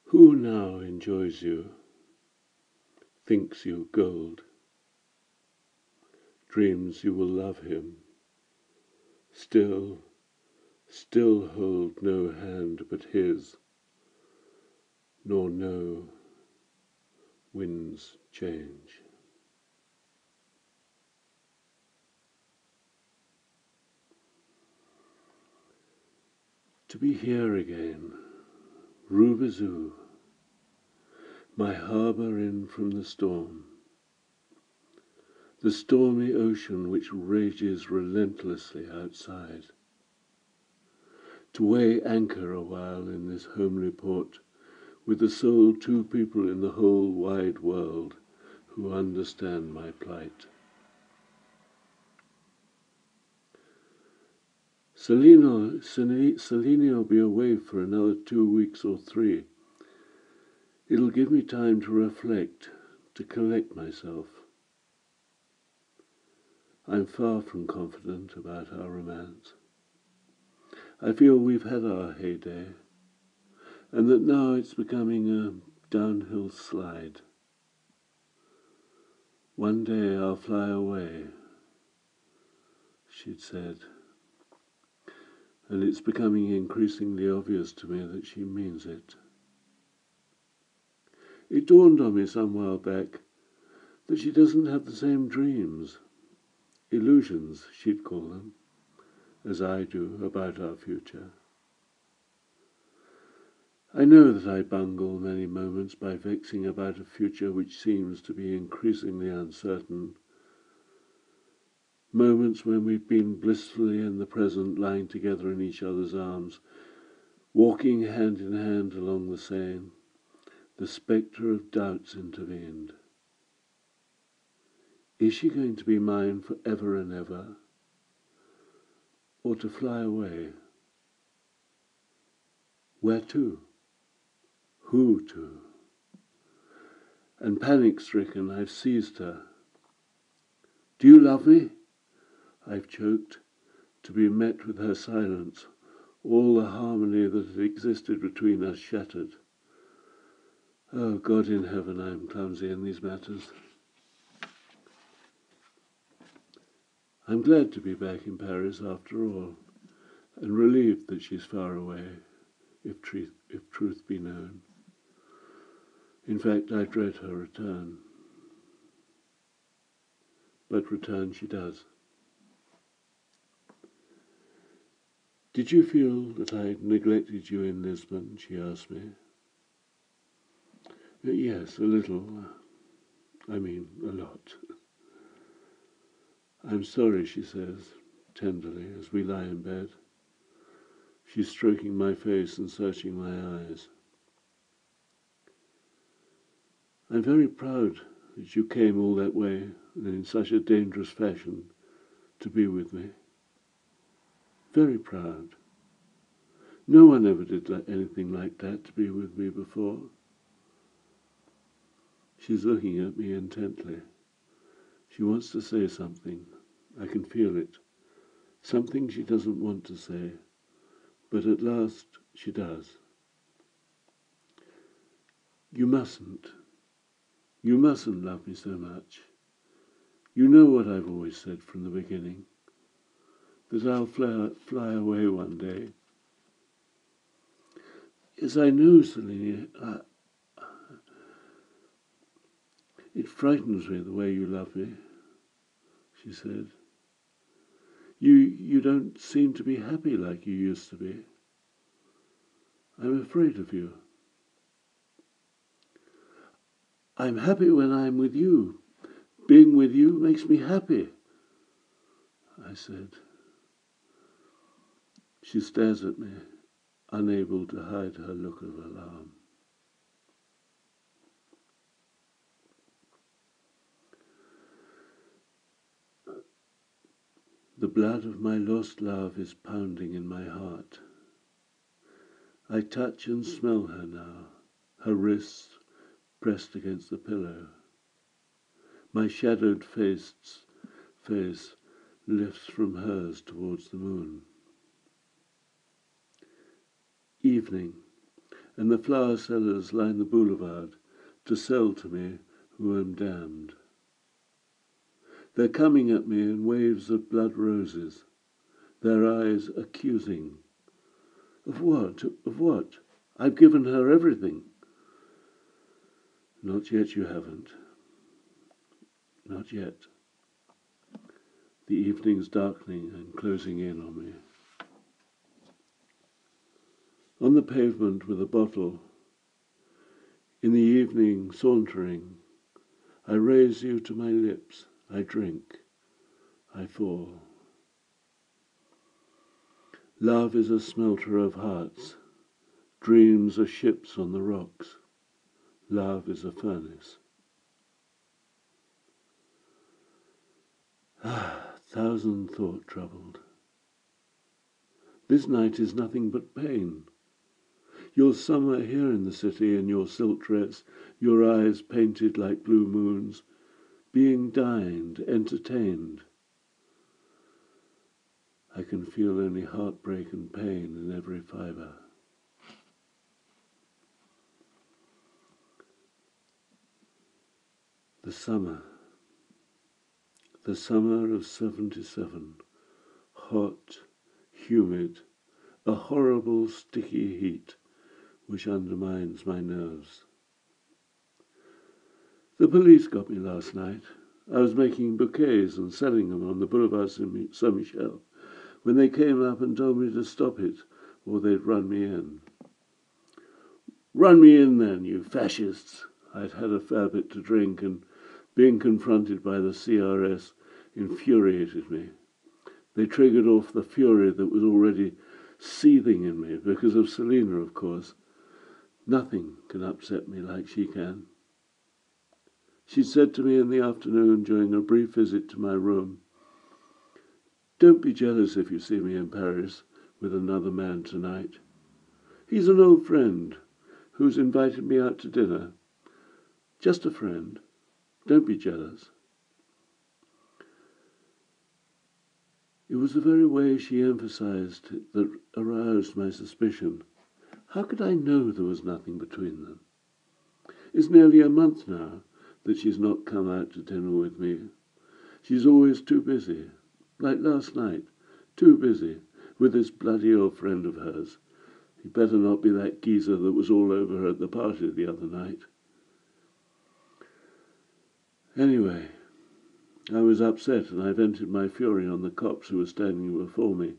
Who now enjoys you, thinks you gold, dreams you will love him, still hold no hand but his, nor know winds change. To be here again, Rubizoo, my harbour in from the stormy ocean which rages relentlessly outside. To weigh anchor a while in this homely port, with the sole two people in the whole wide world who understand my plight. Selene will be away for another 2 weeks or 3. It'll give me time to reflect, to collect myself. I'm far from confident about our romance. I feel we've had our heyday, and that now it's becoming a downhill slide. One day I'll fly away, she'd said, and it's becoming increasingly obvious to me that she means it. It dawned on me some while back that she doesn't have the same dreams, illusions she'd call them, as I do about our future. I know that I bungle many moments by vexing about a future which seems to be increasingly uncertain, moments when we've been blissfully in the present, lying together in each other's arms, walking hand in hand along the Seine. The spectre of doubts intervened. Is she going to be mine for ever and ever, or to fly away? Where to? Who to? And panic-stricken, I've seized her. Do you love me? I've choked, to be met with her silence, all the harmony that had existed between us shattered. Oh, God in heaven, I am clumsy in these matters. I'm glad to be back in Paris after all, and relieved that she's far away, if truth be known. In fact, I dread her return. But return she does. Did you feel that I neglected you in Lisbon? She asked me. Yes, a little. I mean, a lot. I'm sorry, she says, tenderly, as we lie in bed. She's stroking my face and searching my eyes. I'm very proud that you came all that way, and in such a dangerous fashion, to be with me. Very proud. No one ever did anything like that to be with me before. She's looking at me intently. She wants to say something. I can feel it. Something she doesn't want to say, but at last she does. You mustn't love me so much. You know what I've always said from the beginning, that I'll fly away one day. Yes, I know, Selene. It frightens me the way you love me, she said. You don't seem to be happy like you used to be. I'm afraid of you. I'm happy when I'm with you. Being with you makes me happy, I said. She stares at me, unable to hide her look of alarm. The blood of my lost love is pounding in my heart. I touch and smell her now, her wrists pressed against the pillow. My shadowed face lifts from hers towards the moon. Evening, and the flower sellers line the boulevard to sell to me who am damned. They're coming at me in waves of blood roses, their eyes accusing. Of what? Of what? I've given her everything. Not yet you haven't. Not yet. The evening's darkening and closing in on me. On the pavement with a bottle, in the evening sauntering, I raise you to my lips, I drink, I fall. Love is a smelter of hearts, dreams are ships on the rocks, love is a furnace. Thousand thought troubled. This night is nothing but pain. Your summer here in the city in your silk dress, your eyes painted like blue moons, being dined, entertained. I can feel only heartbreak and pain in every fibre. The summer of 77, hot, humid, a horrible sticky heat which undermines my nerves. The police got me last night. I was making bouquets and selling them on the Boulevard Saint-Michel when they came up and told me to stop it or they'd run me in. Run me in then, you fascists! I'd had a fair bit to drink, and being confronted by the CRS infuriated me. They triggered off the fury that was already seething in me because of Selina, of course. Nothing can upset me like she can. She said to me in the afternoon during a brief visit to my room, "Don't be jealous if you see me in Paris with another man tonight. He's an old friend who's invited me out to dinner. Just a friend. Don't be jealous." It was the very way she emphasized it that aroused my suspicion. How could I know there was nothing between them? It's nearly a month now that she's not come out to dinner with me. She's always too busy, like last night, too busy with this bloody old friend of hers. He better not be that geezer that was all over her at the party the other night. Anyway, I was upset and I vented my fury on the cops who were standing before me.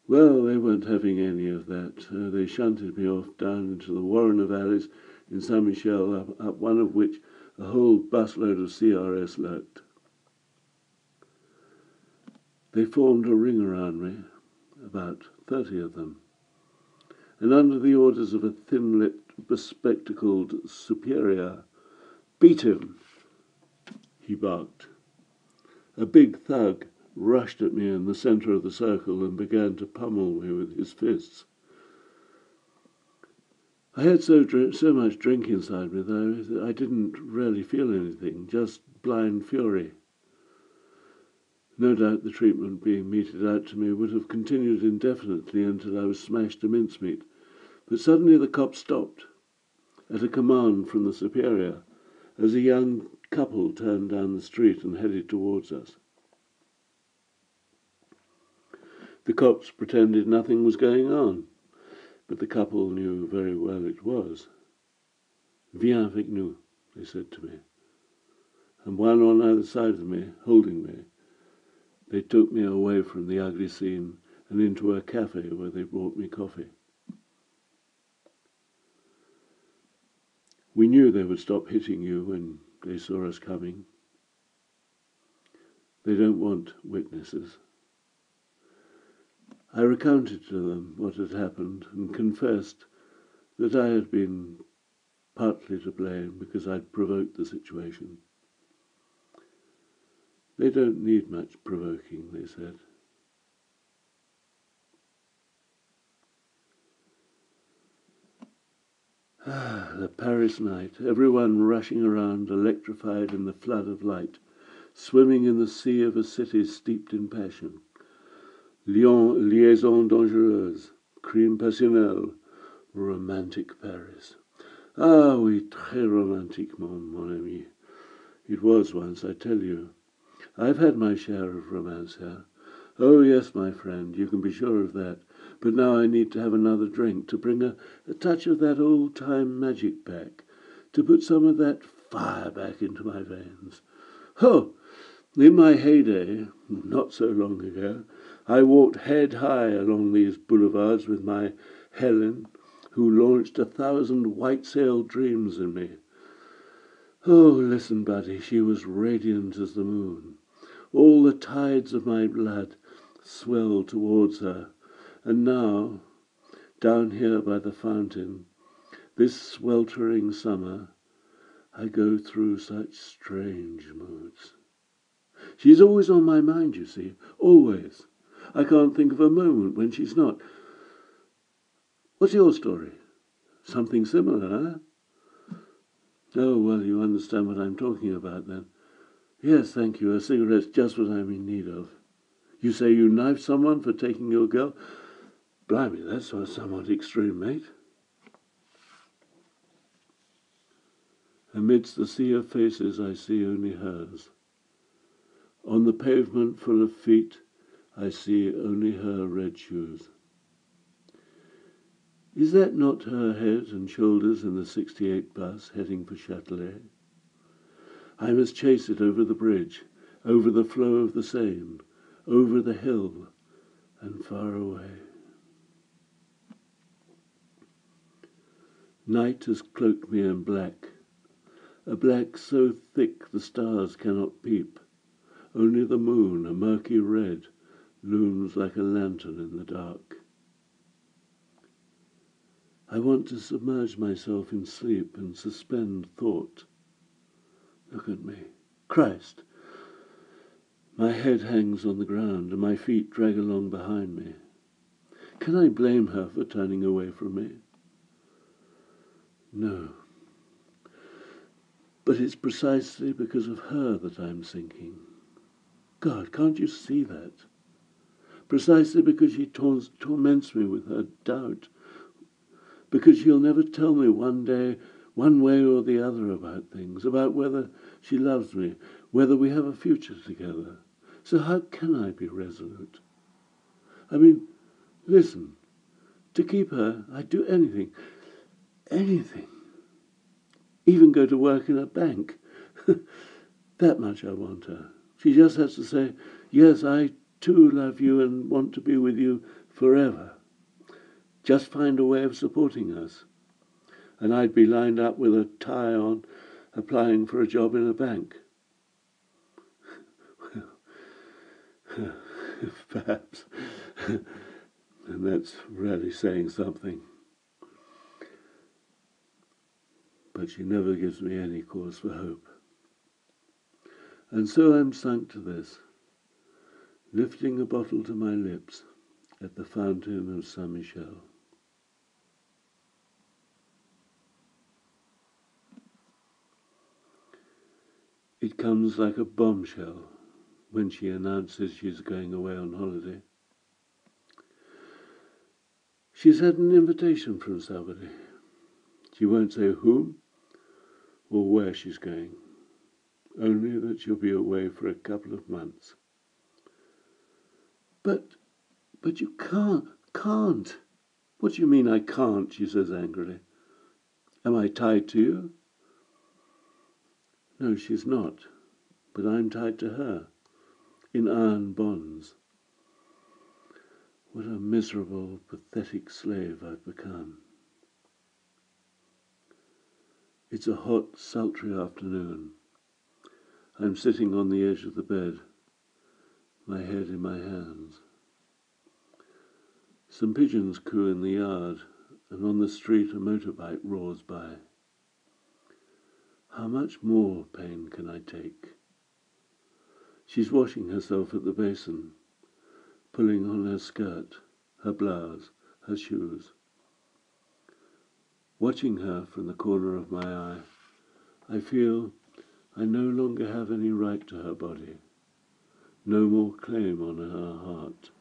Well, they weren't having any of that. They shunted me off down into the warren of alleys in Saint-Michel, up one of which a whole busload of CRS lurked. They formed a ring around me, about 30 of them, and under the orders of a thin-lipped, bespectacled superior, "Beat him," he barked. A big thug rushed at me in the centre of the circle and began to pummel me with his fists. I had so much drink inside me, though, that I didn't really feel anything, just blind fury. No doubt the treatment being meted out to me would have continued indefinitely until I was smashed to mincemeat, but suddenly the cop stopped, at a command from the superior, as a young couple turned down the street and headed towards us. The cops pretended nothing was going on, but the couple knew very well it was. "Viens avec nous," they said to me, and one on either side of me, holding me, they took me away from the ugly scene and into a cafe where they brought me coffee. We knew they would stop hitting you when they saw us coming. They don't want witnesses. I recounted to them what had happened and confessed that I had been partly to blame because I'd provoked the situation. They don't need much provoking, they said. The Paris night, everyone rushing around, electrified in the flood of light, swimming in the sea of a city steeped in passion. Liaison dangereuse, crime passionnel, Romantic Paris. Ah, oui, très romantique, mon ami. It was once, I tell you. I've had my share of romance here. Oh, yes, my friend, you can be sure of that. But now I need to have another drink to bring a touch of that old-time magic back, to put some of that fire back into my veins. Oh, in my heyday, not so long ago, I walked head high along these boulevards with my Helen, who launched 1,000 white-sailed dreams in me. Oh, listen, buddy, she was radiant as the moon. All the tides of my blood swelled towards her. And now, down here by the fountain, this sweltering summer, I go through such strange moods. She's always on my mind, you see, always. I can't think of a moment when she's not. What's your story? Something similar, huh? Oh, well, you understand what I'm talking about then. Yes, thank you. A cigarette's just what I'm in need of. You say you knifed someone for taking your girl? Blimey, that's somewhat extreme, mate. Amidst the sea of faces, I see only hers. On the pavement full of feet, I see only her red shoes. Is that not her head and shoulders in the 68 bus heading for Châtelet? I must chase it over the bridge, over the flow of the Seine, over the hill, and far away. Night has cloaked me in black, a black so thick the stars cannot peep. Only the moon, a murky red, looms like a lantern in the dark. I want to submerge myself in sleep and suspend thought. Look at me. Christ! My head hangs on the ground and my feet drag along behind me. Can I blame her for turning away from me? No. But it's precisely because of her that I'm sinking. God, can't you see that? Precisely because she torments me with her doubt. Because she'll never tell me one day, one way or the other about things, about whether she loves me, whether we have a future together. So how can I be resolute? I mean, listen, to keep her, I'd do anything, anything. Even go to work in a bank. That much I want her. She just has to say, yes, I too love you and want to be with you forever. Just find a way of supporting us. And I'd be lined up with a tie on, applying for a job in a bank. Perhaps. And that's really saying something. But she never gives me any cause for hope. And so I'm sunk to this, lifting a bottle to my lips at the fountain of Saint-Michel. It comes like a bombshell when she announces she's going away on holiday. She's had an invitation from somebody. She won't say whom or where she's going, only that she'll be away for a couple of months. But you can't. What do you mean I can't, she says angrily. Am I tied to you? No, she's not, but I'm tied to her, in iron bonds. What a miserable, pathetic slave I've become. It's a hot, sultry afternoon. I'm sitting on the edge of the bed, my head in my hands. Some pigeons coo in the yard, and on the street a motorbike roars by. How much more pain can I take? She's washing herself at the basin, pulling on her skirt, her blouse, her shoes. Watching her from the corner of my eye, I feel I no longer have any right to her body, no more claim on her heart.